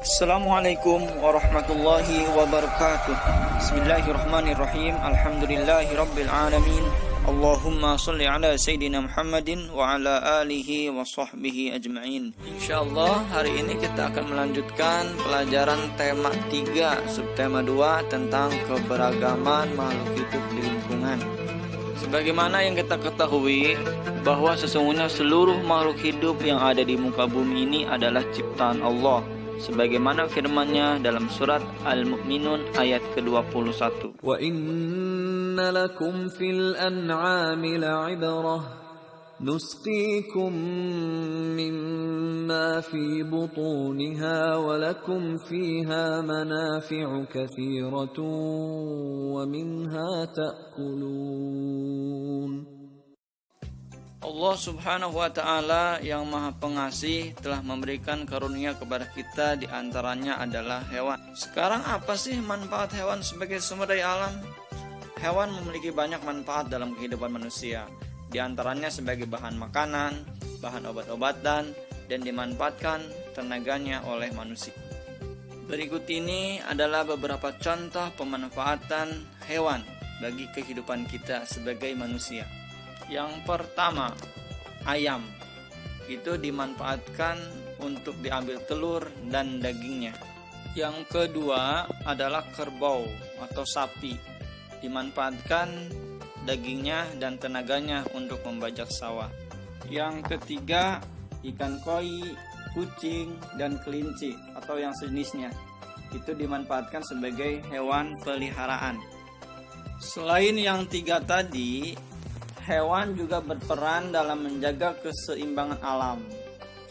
Assalamualaikum warahmatullahi wabarakatuh. Bismillahirrahmanirrahim. Alhamdulillahi rabbil alamin. Allahumma salli ala Sayyidina Muhammadin wa ala alihi wa sahbihi ajma'in. Insyaallah hari ini kita akan melanjutkan pelajaran tema 3 subtema 2 tentang keberagaman makhluk hidup di lingkungan. Sebagaimana yang kita ketahui bahwa sesungguhnya seluruh makhluk hidup yang ada di muka bumi ini adalah ciptaan Allah, sebagaimana firman-Nya dalam surat Al-Mu'minun ayat ke-21. Wa inna lakum fil an'ami la'ibrah nusqikum mimma fi butuniha wa lakum fiha manafi'u katsiratun wa minha ta'kulun. Allah subhanahu wa ta'ala yang maha pengasih telah memberikan karunia kepada kita, di antaranya adalah hewan. Sekarang apa sih manfaat hewan sebagai sumber daya alam? Hewan memiliki banyak manfaat dalam kehidupan manusia, di antaranya sebagai bahan makanan, bahan obat-obatan, dan dimanfaatkan tenaganya oleh manusia. Berikut ini adalah beberapa contoh pemanfaatan hewan bagi kehidupan kita sebagai manusia. Yang pertama, ayam. Itu dimanfaatkan untuk diambil telur dan dagingnya. Yang kedua adalah kerbau atau sapi. Dimanfaatkan dagingnya dan tenaganya untuk membajak sawah. Yang ketiga, ikan koi, kucing, dan kelinci atau yang sejenisnya. Itu dimanfaatkan sebagai hewan peliharaan. Selain yang tiga tadi, hewan juga berperan dalam menjaga keseimbangan alam.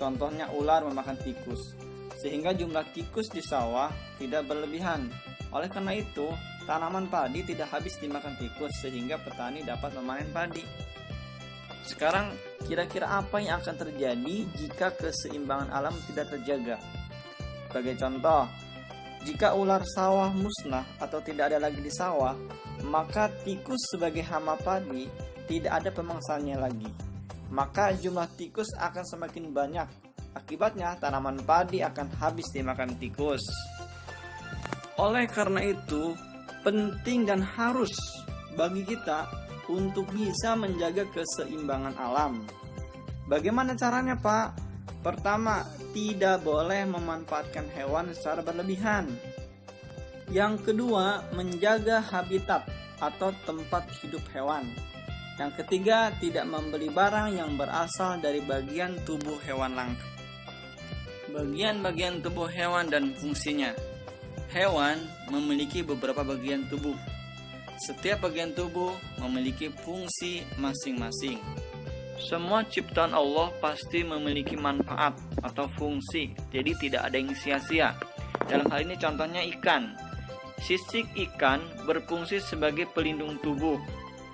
Contohnya ular memakan tikus, sehingga jumlah tikus di sawah tidak berlebihan. Oleh karena itu, tanaman padi tidak habis dimakan tikus, sehingga petani dapat memanen padi. Sekarang, kira-kira apa yang akan terjadi jika keseimbangan alam tidak terjaga? Sebagai contoh, jika ular sawah musnah atau tidak ada lagi di sawah, maka tikus sebagai hama padi tidak ada pemangsanya lagi. Maka jumlah tikus akan semakin banyak. Akibatnya tanaman padi akan habis dimakan tikus. Oleh karena itu, penting dan harus bagi kita untuk bisa menjaga keseimbangan alam. Bagaimana caranya, Pak? Pertama, tidak boleh memanfaatkan hewan secara berlebihan. Yang kedua, menjaga habitat atau tempat hidup hewan. Yang ketiga, tidak membeli barang yang berasal dari bagian tubuh hewan langka. Bagian-bagian tubuh hewan dan fungsinya. Hewan memiliki beberapa bagian tubuh. Setiap bagian tubuh memiliki fungsi masing-masing. Semua ciptaan Allah pasti memiliki manfaat atau fungsi, jadi tidak ada yang sia-sia. Dalam hal ini contohnya ikan. Sisik ikan berfungsi sebagai pelindung tubuh.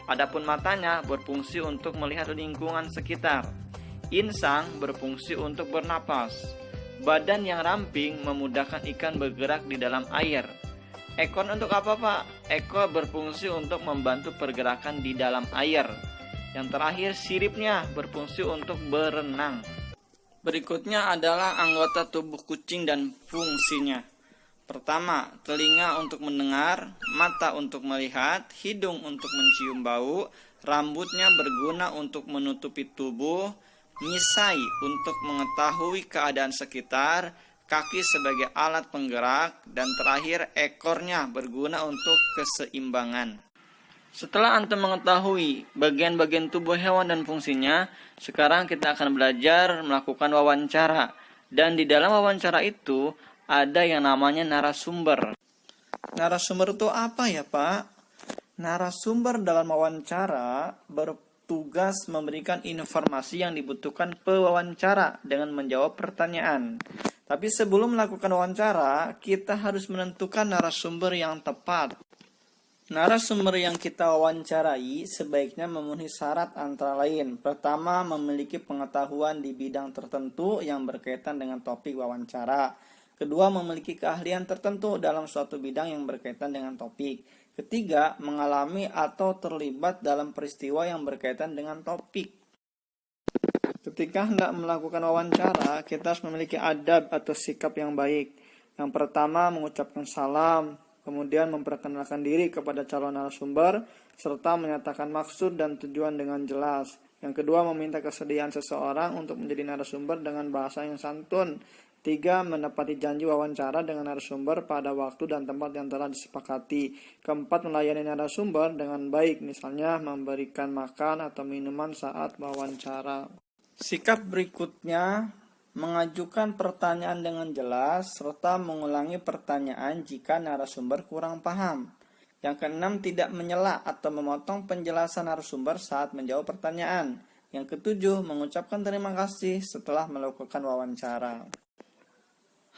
Adapun matanya berfungsi untuk melihat lingkungan sekitar. Insang berfungsi untuk bernapas. Badan yang ramping memudahkan ikan bergerak di dalam air. Ekor untuk apa, Pak? Ekor berfungsi untuk membantu pergerakan di dalam air. Yang terakhir, siripnya berfungsi untuk berenang. Berikutnya adalah anggota tubuh kucing dan fungsinya. Pertama, telinga untuk mendengar, mata untuk melihat, hidung untuk mencium bau, rambutnya berguna untuk menutupi tubuh, misai untuk mengetahui keadaan sekitar, kaki sebagai alat penggerak, dan terakhir ekornya berguna untuk keseimbangan. Setelah Anda mengetahui bagian-bagian tubuh hewan dan fungsinya, sekarang kita akan belajar melakukan wawancara. Dan di dalam wawancara itu, ada yang namanya narasumber. Narasumber itu apa ya, Pak? Narasumber dalam wawancara bertugas memberikan informasi yang dibutuhkan pewawancara dengan menjawab pertanyaan. Tapi sebelum melakukan wawancara, kita harus menentukan narasumber yang tepat. Narasumber yang kita wawancarai sebaiknya memenuhi syarat antara lain. Pertama, memiliki pengetahuan di bidang tertentu yang berkaitan dengan topik wawancara. Kedua, memiliki keahlian tertentu dalam suatu bidang yang berkaitan dengan topik. Ketiga, mengalami atau terlibat dalam peristiwa yang berkaitan dengan topik. Ketika hendak melakukan wawancara, kita harus memiliki adab atau sikap yang baik. Yang pertama, mengucapkan salam, kemudian memperkenalkan diri kepada calon narasumber, serta menyatakan maksud dan tujuan dengan jelas. Yang kedua, meminta kesediaan seseorang untuk menjadi narasumber dengan bahasa yang santun. 3. Menepati janji wawancara dengan narasumber pada waktu dan tempat yang telah disepakati. Keempat, melayani narasumber dengan baik, misalnya memberikan makan atau minuman saat wawancara. Sikap berikutnya, mengajukan pertanyaan dengan jelas, serta mengulangi pertanyaan jika narasumber kurang paham. Yang keenam, tidak menyela atau memotong penjelasan narasumber saat menjawab pertanyaan. Yang ketujuh, mengucapkan terima kasih setelah melakukan wawancara.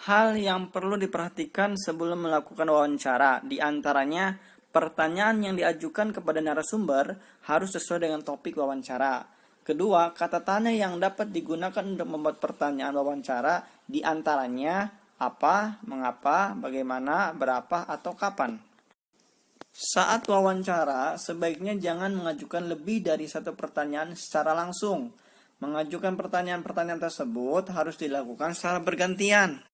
Hal yang perlu diperhatikan sebelum melakukan wawancara, diantaranya pertanyaan yang diajukan kepada narasumber harus sesuai dengan topik wawancara. Kedua, kata tanya yang dapat digunakan untuk membuat pertanyaan wawancara, diantaranya apa, mengapa, bagaimana, berapa, atau kapan. Saat wawancara, sebaiknya jangan mengajukan lebih dari satu pertanyaan secara langsung. Mengajukan pertanyaan-pertanyaan tersebut harus dilakukan secara bergantian.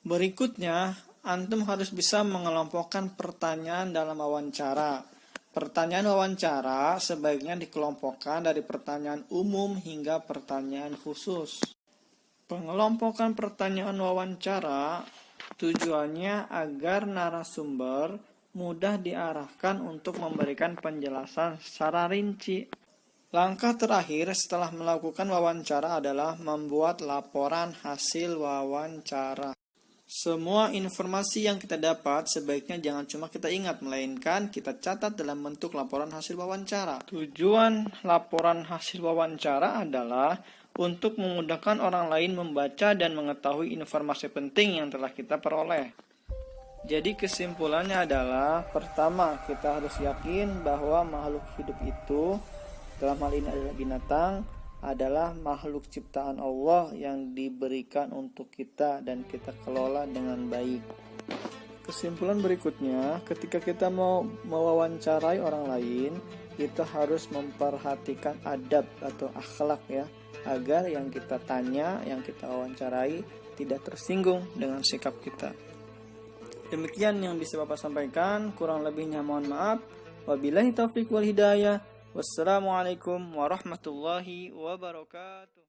Berikutnya, antum harus bisa mengelompokkan pertanyaan dalam wawancara. Pertanyaan wawancara sebaiknya dikelompokkan dari pertanyaan umum hingga pertanyaan khusus. Pengelompokan pertanyaan wawancara tujuannya agar narasumber mudah diarahkan untuk memberikan penjelasan secara rinci. Langkah terakhir setelah melakukan wawancara adalah membuat laporan hasil wawancara. Semua informasi yang kita dapat sebaiknya jangan cuma kita ingat, melainkan kita catat dalam bentuk laporan hasil wawancara. Tujuan laporan hasil wawancara adalah untuk memudahkan orang lain membaca dan mengetahui informasi penting yang telah kita peroleh. Jadi kesimpulannya adalah, pertama, kita harus yakin bahwa makhluk hidup itu, dalam hal ini adalah binatang, adalah makhluk ciptaan Allah yang diberikan untuk kita dan kita kelola dengan baik. Kesimpulan berikutnya, ketika kita mau mewawancarai orang lain, kita harus memperhatikan adab atau akhlak ya, agar yang kita tanya, yang kita wawancarai tidak tersinggung dengan sikap kita. Demikian yang bisa Bapak sampaikan, kurang lebihnya mohon maaf. Wabillahi taufiq wal hidayah. Wassalamualaikum warahmatullahi wabarakatuh.